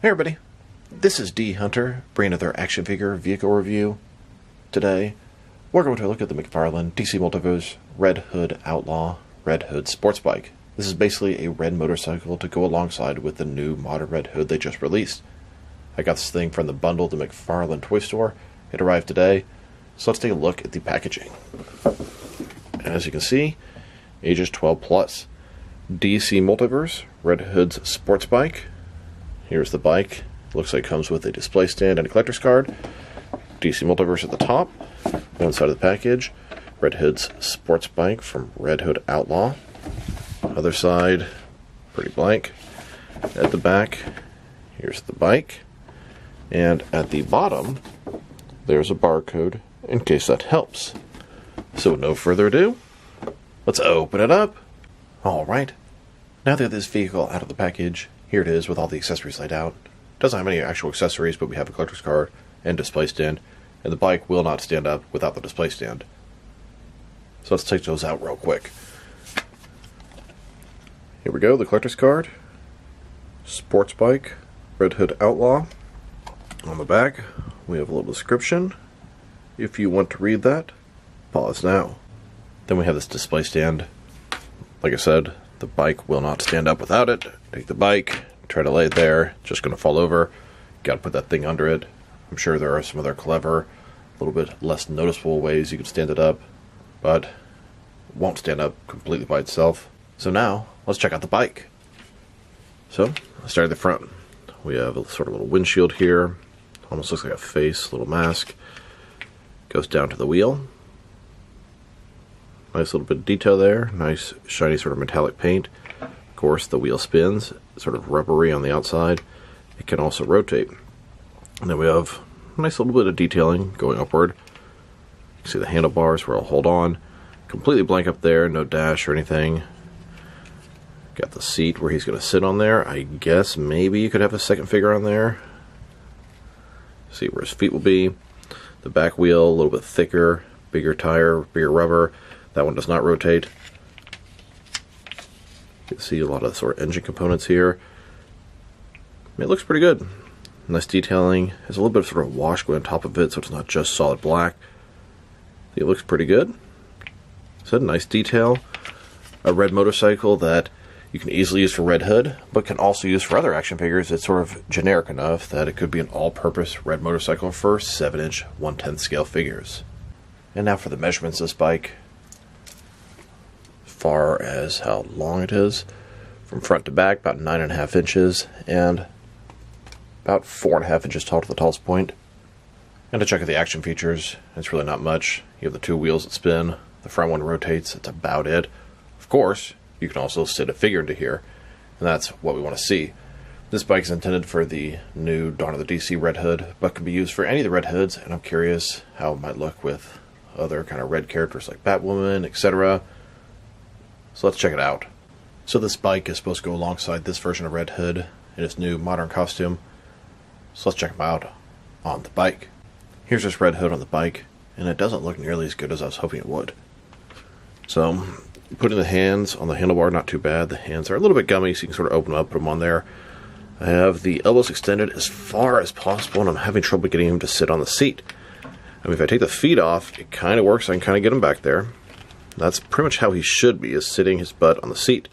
Hey everybody, this is D Hunter, bringing another action figure vehicle review. Today, we're going to look at the McFarlane DC Multiverse Red Hood Outlaw Red Hood Sports Bike. This is basically a red motorcycle to go alongside with the new modern Red Hood they just released. I got this thing from the bundle at the McFarlane toy store. It arrived today, so let's take a look at the packaging. As you can see, ages 12 plus. DC Multiverse Red Hood's sports bike. Here's the bike. Looks like it comes with a display stand and a collector's card. DC Multiverse at the top. One side of the package. Red Hood's sports bike from Red Hood Outlaw. Other side, pretty blank. At the back, here's the bike. And at the bottom, there's a barcode in case that helps. So with no further ado, let's open it up. Alright, now that this vehicle out of the package, here it is with all the accessories laid out. Doesn't have any actual accessories, but we have a collector's card and display stand, and the bike will not stand up without the display stand. So let's take those out real quick. Here we go, the collector's card. Sports bike, Red Hood Outlaw. On the back, we have a little description. If you want to read that, pause now. Then we have this display stand. Like I said, the bike will not stand up without it. Take the bike, try to lay it there, just going to fall over. Got to put that thing under it. I'm sure there are some other clever, a little bit less noticeable ways you can stand it up, but it won't stand up completely by itself. So now, let's check out the bike. So, let's start at the front. We have a sort of little windshield here. Almost looks like a face, little mask. Goes down to the wheel. Nice little bit of detail there. Nice shiny sort of metallic paint. Of course, the wheel spins. It's sort of rubbery on the outside. It can also rotate. And then we have a nice little bit of detailing going upward. You can see the handlebars where I'll hold on. Completely blank up there. No dash or anything. Got the seat where he's going to sit on there. I guess maybe you could have a second figure on there. See where his feet will be. The back wheel, a little bit thicker. Bigger tire, bigger rubber. That one does not rotate. You can see a lot of sort of engine components here. It looks pretty good. Nice detailing. There's a little bit of sort of wash going on top of it, so it's not just solid black. It looks pretty good. It's a nice detail. A red motorcycle that you can easily use for Red Hood, but can also use for other action figures. It's sort of generic enough that it could be an all-purpose red motorcycle for 7-inch 1/10 scale figures. And now for the measurements of this bike. Far as how long it is, from front to back, about 9.5 inches, and about 4.5 inches tall to the tallest point. And to check out the action features, it's really not much. You have the two wheels that spin, the front one rotates, that's about it. Of course, you can also sit a figure into here, and that's what we want to see. This bike is intended for the new Dawn of the DC Red Hood, but can be used for any of the Red Hoods, and I'm curious how it might look with other kind of red characters like Batwoman, etc. So let's check it out. So this bike is supposed to go alongside this version of Red Hood in its new modern costume. So let's check him out on the bike. Here's this Red Hood on the bike, and it doesn't look nearly as good as I was hoping it would. So, putting the hands on the handlebar, not too bad. The hands are a little bit gummy, so you can sort of open them up, put them on there. I have the elbows extended as far as possible, and I'm having trouble getting him to sit on the seat. I mean, if I take the feet off, it kind of works. I can kind of get him back there. That's pretty much how he should be, is sitting his butt on the seat.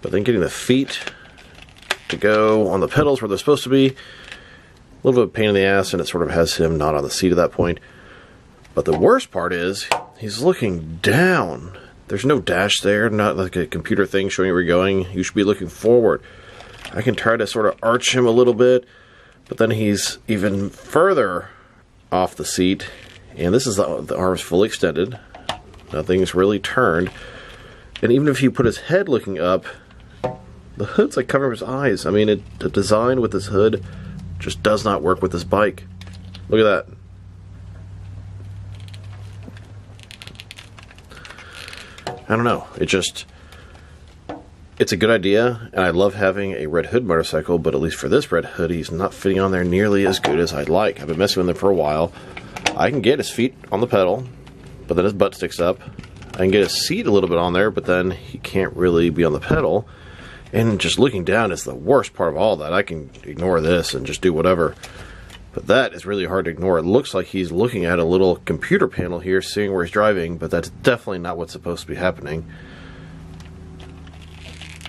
But then getting the feet to go on the pedals where they're supposed to be, a little bit of a pain in the ass, and it sort of has him not on the seat at that point. But the worst part is, he's looking down. There's no dash there, not like a computer thing showing you where you're going. You should be looking forward. I can try to sort of arch him a little bit, but then he's even further off the seat. And this is the arms fully extended. Nothing's really turned. And even if you put his head looking up, the hood's like covering his eyes. I mean, the design with this hood just does not work with this bike. Look at that. I don't know. It's a good idea, and I love having a Red Hood motorcycle, but at least for this Red Hood, he's not fitting on there nearly as good as I'd like. I've been messing with him for a while. I can get his feet on the pedal, but then his butt sticks up. I can get his seat a little bit on there, but then he can't really be on the pedal. And just looking down is the worst part of all that. I can ignore this and just do whatever. But that is really hard to ignore. It looks like he's looking at a little computer panel here, seeing where he's driving, but that's definitely not what's supposed to be happening.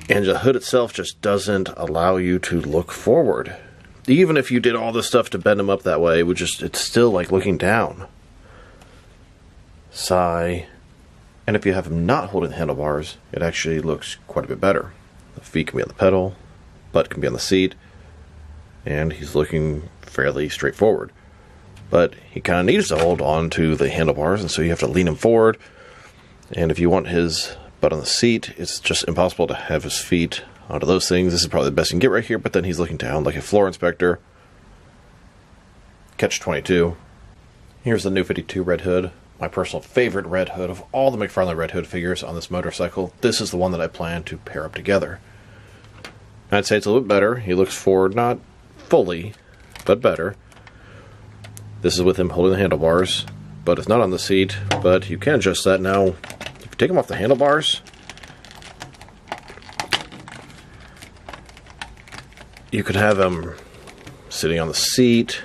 And the hood itself just doesn't allow you to look forward. Even if you did all this stuff to bend him up that way, it's still like looking down. Sigh. And if you have him not holding the handlebars, it actually looks quite a bit better. The feet can be on the pedal, butt can be on the seat, and he's looking fairly straightforward. But he kind of needs to hold on to the handlebars, and so you have to lean him forward. And if you want his butt on the seat, it's just impossible to have his feet onto those things. This is probably the best you can get right here, but then he's looking down like a floor inspector. Catch-22. Here's the new 52 Red Hood. My personal favorite Red Hood of all the McFarlane Red Hood figures on this motorcycle. This is the one that I plan to pair up together. I'd say it's a little bit better. He looks forward, not fully, but better. This is with him holding the handlebars, but it's not on the seat, but you can adjust that now. If you take him off the handlebars, you could have him sitting on the seat,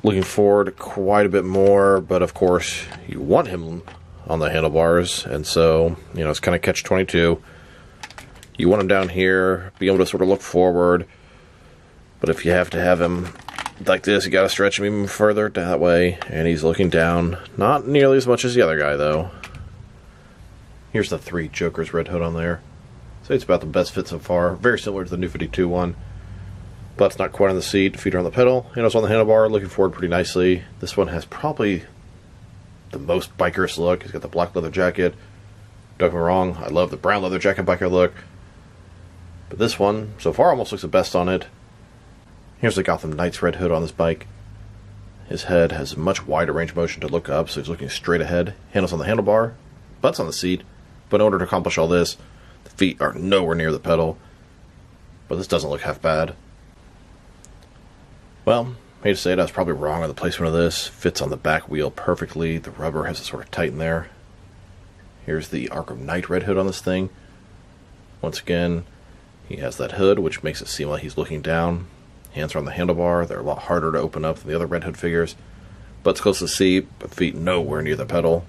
looking forward quite a bit more, but of course you want him on the handlebars, and so, it's kind of catch-22. You want him down here, be able to sort of look forward, but if you have to have him like this, you got to stretch him even further that way, and he's looking down. Not nearly as much as the other guy, though. Here's the 3 Jokers Red Hood on there. So it's about the best fit so far. Very similar to the new 52 one. Butt's not quite on the seat, feet are on the pedal, handles on the handlebar, looking forward pretty nicely. This one has probably the most bikerish look. He's got the black leather jacket. Don't get me wrong, I love the brown leather jacket biker look. But this one, so far, almost looks the best on it. Here's the Gotham Knights Red Hood on this bike. His head has a much wider range of motion to look up, so he's looking straight ahead. Handles on the handlebar, butt's on the seat. But in order to accomplish all this, the feet are nowhere near the pedal. But this doesn't look half bad. Well, I hate to say it, I was probably wrong on the placement of this. Fits on the back wheel perfectly. The rubber has to sort of tighten there. Here's the Arkham Knight Red Hood on this thing. Once again, he has that hood, which makes it seem like he's looking down. Hands are on the handlebar. They're a lot harder to open up than the other Red Hood figures. Butt's close to the seat, but feet nowhere near the pedal.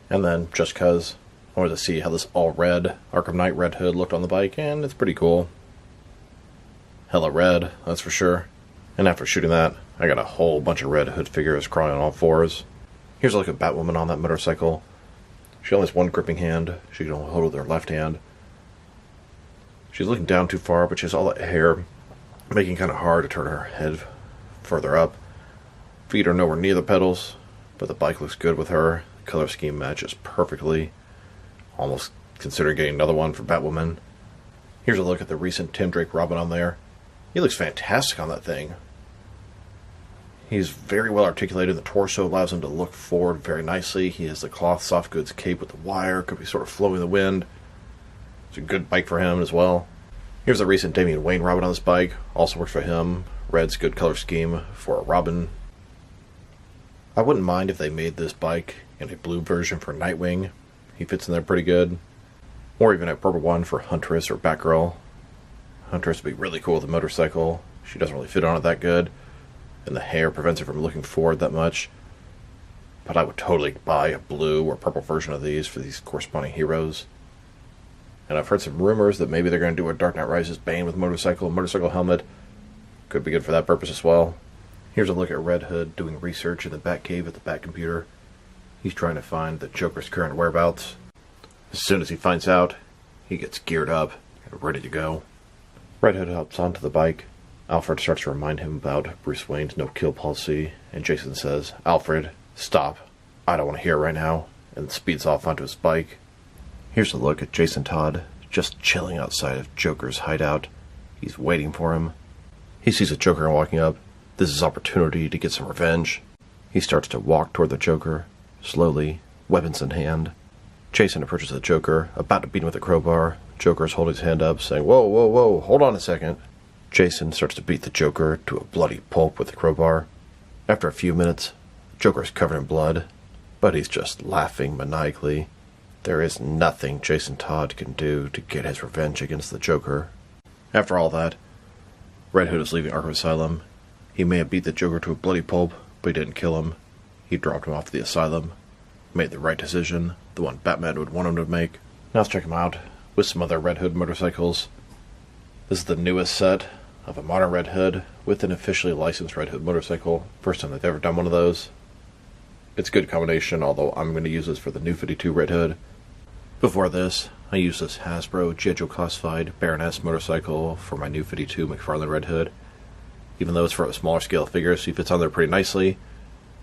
And then, just because, I wanted to see how this all-red Arkham Knight Red Hood looked on the bike, and it's pretty cool. Hella red, that's for sure. And after shooting that, I got a whole bunch of Red Hood figures crawling on all fours. Here's a look at Batwoman on that motorcycle. She only has one gripping hand. She can only hold with her left hand. She's looking down too far, but she has all that hair, making it kind of hard to turn her head further up. Feet are nowhere near the pedals, but the bike looks good with her. The color scheme matches perfectly. Almost consider getting another one for Batwoman. Here's a look at the recent Tim Drake Robin on there. He looks fantastic on that thing. He's very well articulated. The torso allows him to look forward very nicely. He has the cloth soft goods cape with the wire. Could be sort of flowing in the wind. It's a good bike for him as well. Here's the recent Damian Wayne Robin on this bike. Also works for him. Red's good color scheme for a Robin. I wouldn't mind if they made this bike in a blue version for Nightwing. He fits in there pretty good. Or even a purple one for Huntress or Batgirl. Huntress would be really cool with a motorcycle. She doesn't really fit on it that good. And the hair prevents her from looking forward that much. But I would totally buy a blue or purple version of these for these corresponding heroes. And I've heard some rumors that maybe they're going to do a Dark Knight Rises Bane with motorcycle helmet. Could be good for that purpose as well. Here's a look at Red Hood doing research in the Batcave at the Batcomputer. He's trying to find the Joker's current whereabouts. As soon as he finds out, he gets geared up and ready to go. Red Hood hops onto the bike. Alfred starts to remind him about Bruce Wayne's no-kill policy, and Jason says, "Alfred, stop. I don't want to hear it right now," and speeds off onto his bike. Here's a look at Jason Todd, just chilling outside of Joker's hideout. He's waiting for him. He sees a Joker walking up. This is his opportunity to get some revenge. He starts to walk toward the Joker, slowly, weapons in hand. Jason approaches the Joker, about to beat him with a crowbar. Joker's holding his hand up, saying, "Whoa, whoa, whoa, hold on a second." Jason starts to beat the Joker to a bloody pulp with the crowbar. After a few minutes, Joker's covered in blood, but he's just laughing maniacally. There is nothing Jason Todd can do to get his revenge against the Joker. After all that, Red Hood is leaving Arkham Asylum. He may have beat the Joker to a bloody pulp, but he didn't kill him. He dropped him off to the asylum, made the right decision, the one Batman would want him to make. Now let's check him out with some other Red Hood motorcycles. This is the newest set of a modern Red Hood with an officially licensed Red Hood motorcycle. First time they've ever done one of those. It's a good combination, although I'm going to use this for the new 52 Red Hood. Before this, I used this Hasbro G.I. Joe Classified Baroness motorcycle for my new 52 McFarlane Red Hood. Even though it's for a smaller scale figure, so he fits on there pretty nicely.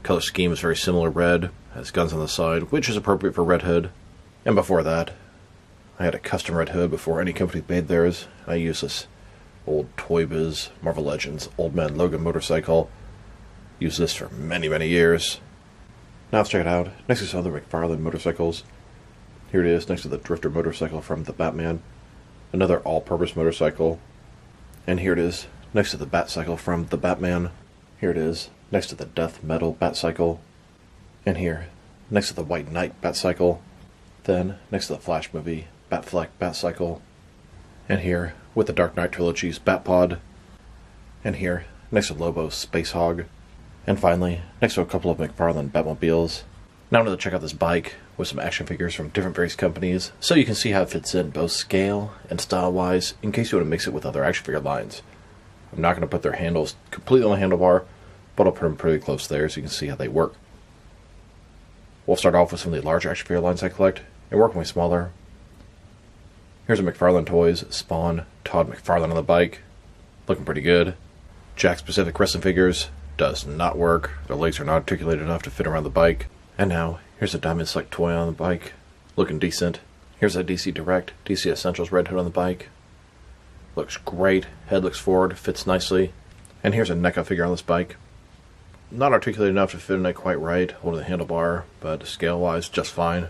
Color scheme is very similar red, has guns on the side, which is appropriate for Red Hood. And before that, I had a custom Red Hood before any company made theirs. I used this old Toy Biz Marvel Legends Old Man Logan motorcycle. Used this for many, many years. Now let's check it out. Next to some other McFarlane motorcycles. Here it is, next to the Drifter motorcycle from the Batman. Another all-purpose motorcycle. And here it is, next to the Batcycle from the Batman. Here it is, next to the Death Metal Batcycle. And here, next to the White Knight Batcycle. Then, next to the Flash movie Batfleck Batcycle. And here, with the Dark Knight Trilogy's Batpod. And here, next to Lobo's Space Hog. And finally, next to a couple of McFarlane Batmobiles. Now I'm going to check out this bike with some action figures from different various companies, so you can see how it fits in both scale and style-wise, in case you want to mix it with other action figure lines. I'm not going to put their handles completely on the handlebar, but I'll put them pretty close there so you can see how they work. We'll start off with some of the larger action figure lines I collect, and work my way smaller. Here's a McFarlane Toys Spawn Todd McFarlane on the bike. Looking pretty good. Jack Specific Wrestling Figures. Does not work. Their legs are not articulated enough to fit around the bike. And now, here's a Diamond Select toy on the bike. Looking decent. Here's a DC Direct, DC Essentials Red Hood on the bike. Looks great. Head looks forward, fits nicely. And here's a NECA figure on this bike. Not articulated enough to fit in it quite right, holding the handlebar, but scale-wise, just fine.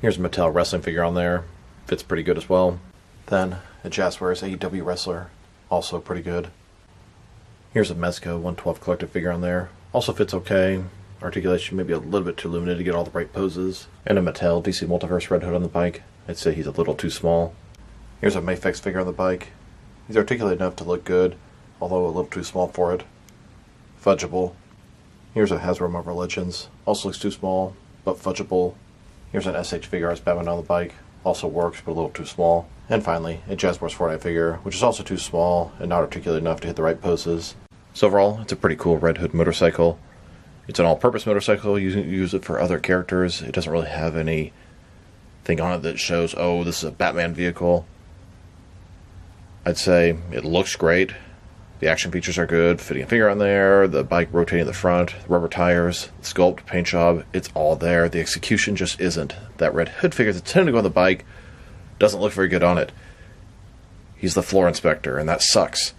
Here's a Mattel wrestling figure on there. Fits pretty good as well. Then, a Jazzwares AEW wrestler. Also pretty good. Here's a Mezco 112 collective figure on there. Also fits okay. Articulation maybe a little bit too limited to get all the right poses. And a Mattel DC Multiverse Red Hood on the bike. I'd say he's a little too small. Here's a Mayfix figure on the bike. He's articulated enough to look good, although a little too small for it. Fudgeable. Here's a Hasbro Marvel Legends. Also looks too small, but fudgeable. Here's an SH Figure Arts Batman on the bike. Also works, but a little too small. And finally, a Jazzwares Fortnite figure, which is also too small and not articulated enough to hit the right poses. So overall, it's a pretty cool Red Hood motorcycle. It's an all-purpose motorcycle. You use it for other characters. It doesn't really have anything on it that shows, oh, this is a Batman vehicle. I'd say it looks great. The action features are good. Fitting a figure on there, the bike rotating the front, the rubber tires, the sculpt, paint job, it's all there. The execution just isn't. That Red Hood figure that's intended to go on the bike doesn't look very good on it. He's the floor inspector, and that sucks.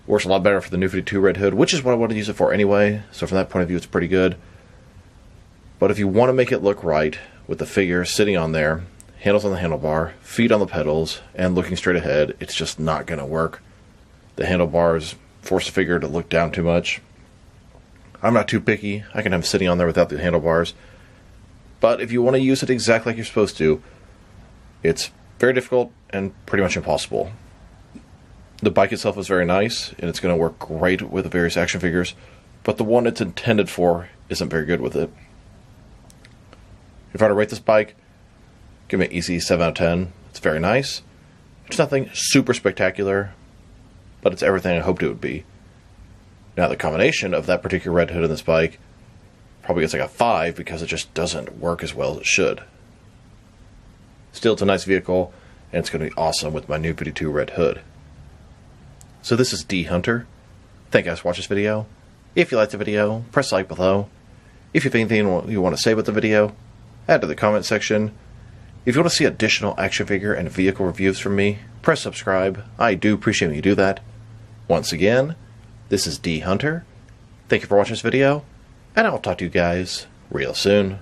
Works a lot better for the new 52 Red Hood, which is what I want to use it for anyway, so from that point of view it's pretty good. But if you want to make it look right, with the figure sitting on there, handles on the handlebar, feet on the pedals, and looking straight ahead, it's just not going to work. The handlebars force the figure to look down too much. I'm not too picky. I can have him sitting on there without the handlebars. But if you want to use it exactly like you're supposed to, it's very difficult and pretty much impossible. The bike itself is very nice, and it's going to work great with the various action figures, but the one it's intended for isn't very good with it. If I were to rate this bike, give it an easy 7 out of 10. It's very nice. It's nothing super spectacular, but it's everything I hoped it would be. Now, the combination of that particular Red Hood and this bike probably gets like a 5 because it just doesn't work as well as it should. Still, it's a nice vehicle, and it's going to be awesome with my new 52 Red Hood. So this is D Hunter. Thank you guys for watching this video. If you liked the video, press like below. If you have anything you want to say about the video, add to the comment section. If you want to see additional action figure and vehicle reviews from me, press subscribe. I do appreciate when you do that. Once again, this is D Hunter. Thank you for watching this video, and I'll talk to you guys real soon.